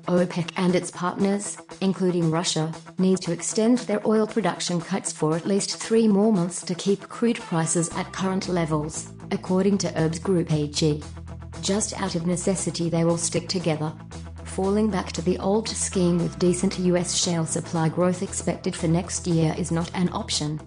OPEC and its partners, including Russia, need to extend their oil production cuts for at least 3 more months to keep crude prices at current levels, according to UBS Group AG. Just out of necessity they will stick together. Falling back to the old scheme with decent US shale supply growth expected for next year is not an option.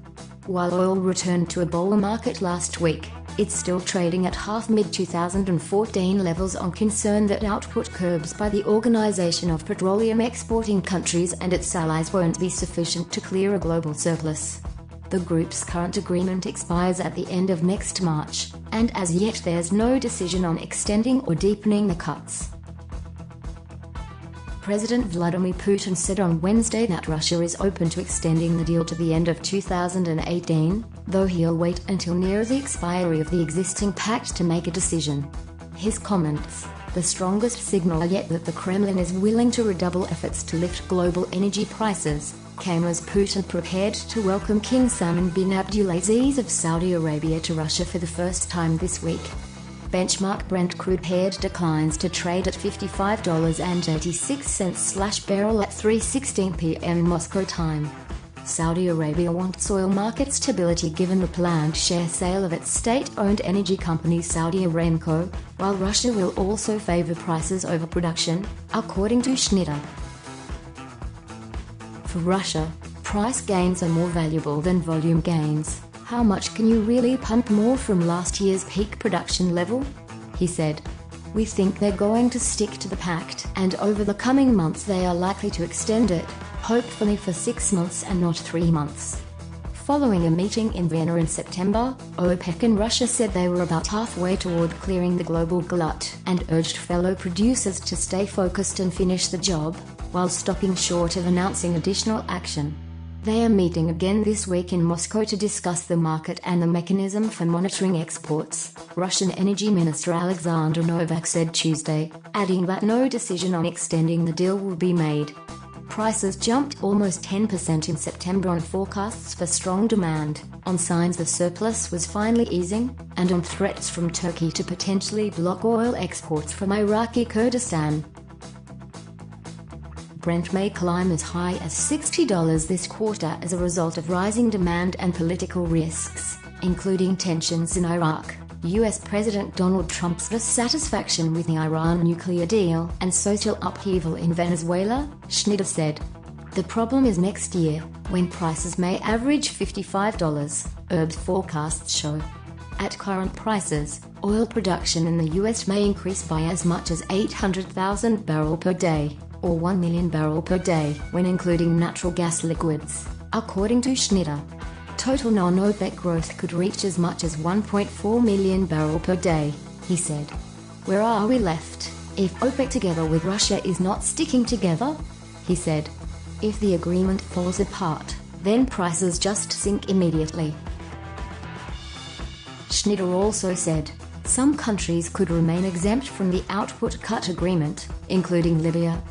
While oil returned to a bull market last week, it's still trading at half mid-2014 levels on concern that output curbs by the Organization of Petroleum Exporting Countries and its allies won't be sufficient to clear a global surplus. The group's current agreement expires at the end of next March, and as yet there's no decision on extending or deepening the cuts. President Vladimir Putin said on Wednesday that Russia is open to extending the deal to the end of 2018, though he'll wait until near the expiry of the existing pact to make a decision. His comments, the strongest signal yet that the Kremlin is willing to redouble efforts to lift global energy prices, came as Putin prepared to welcome King Salman bin Abdulaziz of Saudi Arabia to Russia for the first time this week. Benchmark Brent crude paired declines to trade at $55.86/barrel at 3:16 p.m. Moscow time. Saudi Arabia wants oil market stability given the planned share sale of its state-owned energy company Saudi Aramco, while Russia will also favor prices over production, according to Schneider. For Russia, price gains are more valuable than volume gains. How much can you really pump more from last year's peak production level? He said. We think they're going to stick to the pact, and over the coming months they are likely to extend it, hopefully for 6 months and not 3 months. Following a meeting in Vienna in September, OPEC and Russia said they were about halfway toward clearing the global glut and urged fellow producers to stay focused and finish the job, while stopping short of announcing additional action. They are meeting again this week in Moscow to discuss the market and the mechanism for monitoring exports, Russian Energy Minister Alexander Novak said Tuesday, adding that no decision on extending the deal will be made. Prices jumped almost 10% in September on forecasts for strong demand, on signs the surplus was finally easing, and on threats from Turkey to potentially block oil exports from Iraqi Kurdistan. Brent may climb as high as $60 this quarter as a result of rising demand and political risks, including tensions in Iraq, US President Donald Trump's dissatisfaction with the Iran nuclear deal, and social upheaval in Venezuela, Schneider said. The problem is next year, when prices may average $55, UBS forecasts show. At current prices, oil production in the US may increase by as much as 800,000 barrels per day, or 1 million barrels per day when including natural gas liquids, according to Schneider. Total non-OPEC growth could reach as much as 1.4 million barrels per day, he said. Where are we left, if OPEC together with Russia is not sticking together? He said. If the agreement falls apart, then prices just sink immediately. Schneider also said, some countries could remain exempt from the output cut agreement, including Libya.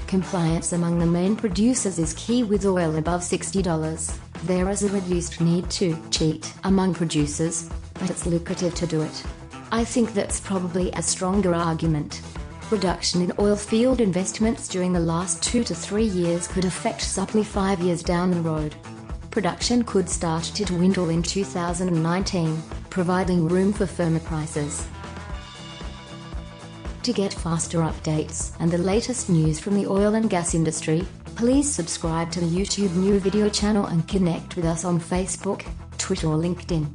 Compliance among the main producers is key with oil above $60. There is a reduced need to cheat among producers, but it's lucrative to do it. I think that's probably a stronger argument. Reduction in oil field investments during the last 2 to 3 years could affect supply 5 years down the road. Production could start to dwindle in 2019, providing room for firmer prices. To get faster updates and the latest news from the oil and gas industry, please subscribe to the YouTube new video channel and connect with us on Facebook, Twitter or LinkedIn.